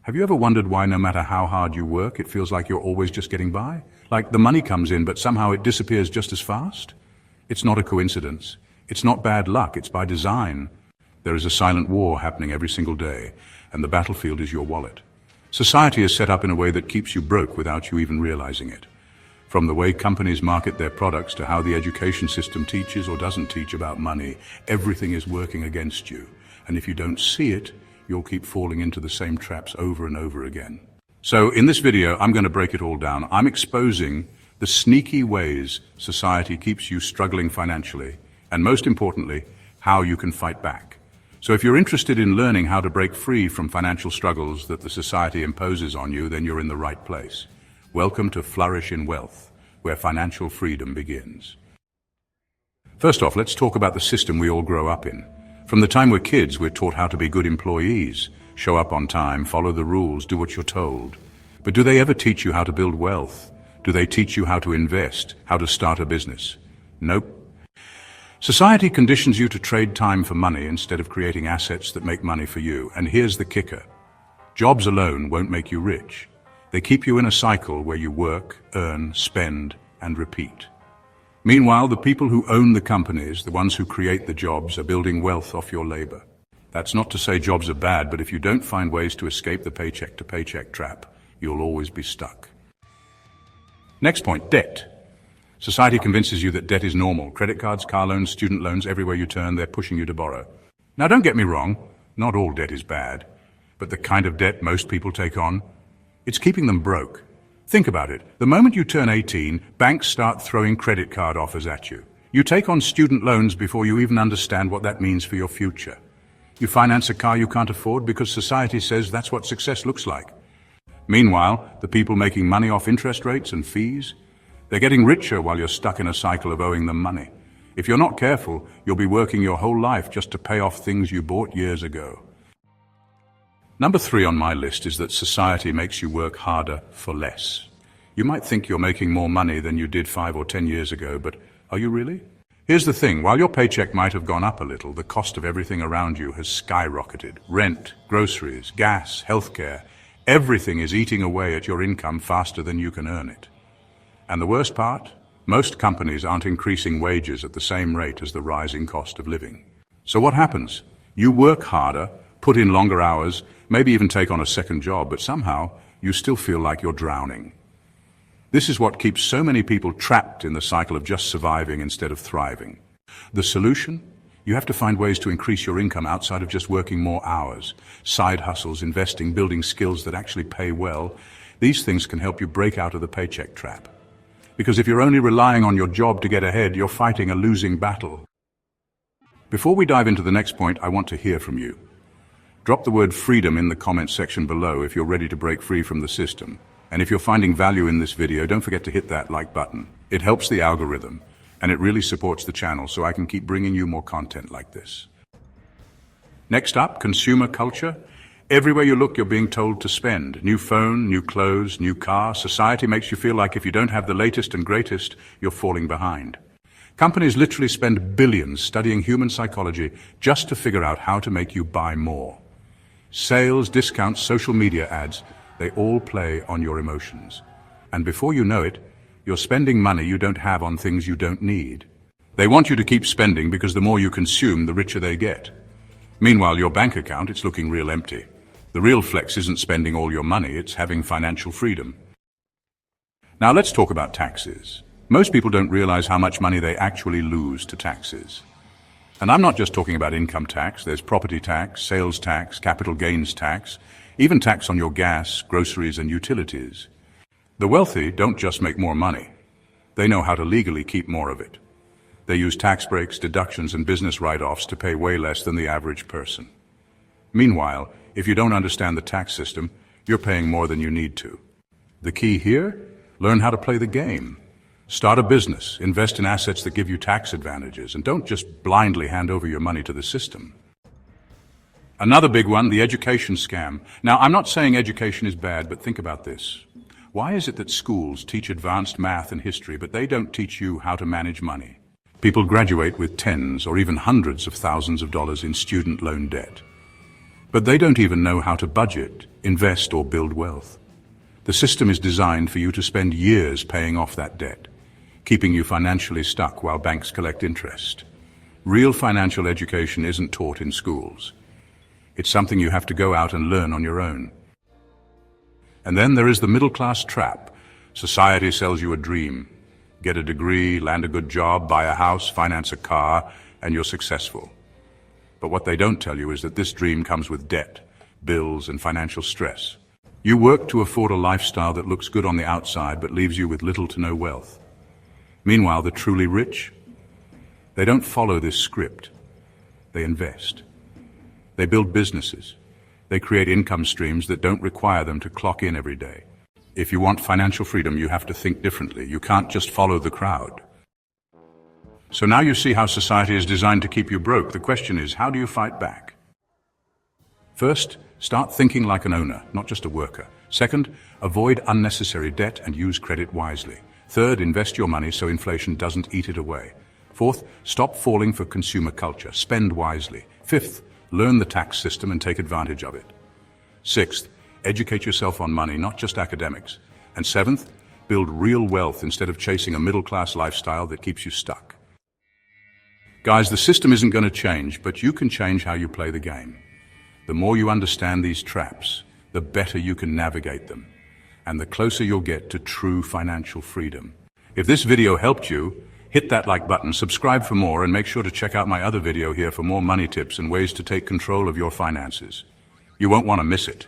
Have you ever wondered why no matter how hard you work, it feels like you're always just getting by? Like the money comes in, but somehow it disappears just as fast? It's not a coincidence. It's not bad luck, it's by design. There is a silent war happening every single day, and the battlefield is your wallet. Society is set up in a way that keeps you broke without you even realizing it. From the way companies market their products to how the education system teaches or doesn't teach about money, everything is working against you. And if you don't see it, you'll keep falling into the same traps over and over again. So in this video, I'm going to break it all down. I'm exposing the sneaky ways society keeps you struggling financially, and most importantly, how you can fight back. So if you're interested in learning how to break free from financial struggles that the society imposes on you, then you're in the right place. Welcome to Flourish in Wealth, where financial freedom begins. First off, let's talk about the system we all grow up in. From the time we're kids, we're taught how to be good employees, show up on time, follow the rules, do what you're told. But do they ever teach you how to build wealth? Do they teach you how to invest, how to start a business? Nope. Society conditions you to trade time for money instead of creating assets that make money for you. And here's the kicker. Jobs alone won't make you rich. They keep you in a cycle where you work, earn, spend, and repeat. Meanwhile, the people who own the companies, the ones who create the jobs, are building wealth off your labor. That's not to say jobs are bad, but if you don't find ways to escape the paycheck-to-paycheck trap, you'll always be stuck. Next point, debt. Society convinces you that debt is normal. Credit cards, car loans, student loans, everywhere you turn, they're pushing you to borrow. Now, don't get me wrong, not all debt is bad, but the kind of debt most people take on, it's keeping them broke. Think about it. The moment you turn 18, banks start throwing credit card offers at you. You take on student loans before you even understand what that means for your future. You finance a car you can't afford because society says that's what success looks like. Meanwhile, the people making money off interest rates and fees, they're getting richer while you're stuck in a cycle of owing them money. If you're not careful, you'll be working your whole life just to pay off things you bought years ago. Number 3 on my list is that society makes you work harder for less. You might think you're making more money than you did 5 or 10 years ago, but are you really? Here's the thing, while your paycheck might have gone up a little, the cost of everything around you has skyrocketed. Rent, groceries, gas, healthcare, everything is eating away at your income faster than you can earn it. And the worst part? Most companies aren't increasing wages at the same rate as the rising cost of living. So what happens? You work harder, put in longer hours, maybe even take on a second job, but somehow you still feel like you're drowning. This is what keeps so many people trapped in the cycle of just surviving instead of thriving. The solution? You have to find ways to increase your income outside of just working more hours. Side hustles, investing, building skills that actually pay well. These things can help you break out of the paycheck trap. Because if you're only relying on your job to get ahead, you're fighting a losing battle. Before we dive into the next point, I want to hear from you. Drop the word freedom in the comments section below if you're ready to break free from the system. And if you're finding value in this video, don't forget to hit that like button. It helps the algorithm, and it really supports the channel so I can keep bringing you more content like this. Next up, consumer culture. Everywhere you look, you're being told to spend. New phone, new clothes, new car. Society makes you feel like if you don't have the latest and greatest, you're falling behind. Companies literally spend billions studying human psychology just to figure out how to make you buy more. Sales, discounts, social media ads, they all play on your emotions. And before you know it, you're spending money you don't have on things you don't need. They want you to keep spending because the more you consume, the richer they get. Meanwhile, your bank account, it's looking real empty. The real flex isn't spending all your money, it's having financial freedom. Now let's talk about taxes. Most people don't realize how much money they actually lose to taxes. And I'm not just talking about income tax. There's property tax, sales tax, capital gains tax, even tax on your gas, groceries, and utilities. The wealthy don't just make more money. They know how to legally keep more of it. They use tax breaks, deductions, and business write-offs to pay way less than the average person. Meanwhile, if you don't understand the tax system, you're paying more than you need to. The key here? Learn how to play the game. Start a business, invest in assets that give you tax advantages, and don't just blindly hand over your money to the system. Another big one, the education scam. Now, I'm not saying education is bad, but think about this. Why is it that schools teach advanced math and history, but they don't teach you how to manage money? People graduate with tens or even hundreds of thousands of dollars in student loan debt. But they don't even know how to budget, invest, or build wealth. The system is designed for you to spend years paying off that debt, keeping you financially stuck while banks collect interest. Real financial education isn't taught in schools. It's something you have to go out and learn on your own. And then there is the middle-class trap. Society sells you a dream. Get a degree, land a good job, buy a house, finance a car, and you're successful. But what they don't tell you is that this dream comes with debt, bills, and financial stress. You work to afford a lifestyle that looks good on the outside but leaves you with little to no wealth. Meanwhile, the truly rich, they don't follow this script. They invest. They build businesses. They create income streams that don't require them to clock in every day. If you want financial freedom, you have to think differently. You can't just follow the crowd. So now you see how society is designed to keep you broke. The question is, how do you fight back? First, start thinking like an owner, not just a worker. Second, avoid unnecessary debt and use credit wisely. Third, invest your money so inflation doesn't eat it away. Fourth, stop falling for consumer culture. Spend wisely. Fifth, learn the tax system and take advantage of it. Sixth, educate yourself on money, not just academics. And seventh, build real wealth instead of chasing a middle-class lifestyle that keeps you stuck. Guys, the system isn't going to change, but you can change how you play the game. The more you understand these traps, the better you can navigate them, and the closer you'll get to true financial freedom. If this video helped you, hit that like button, subscribe for more, and make sure to check out my other video here for more money tips and ways to take control of your finances. You won't want to miss it.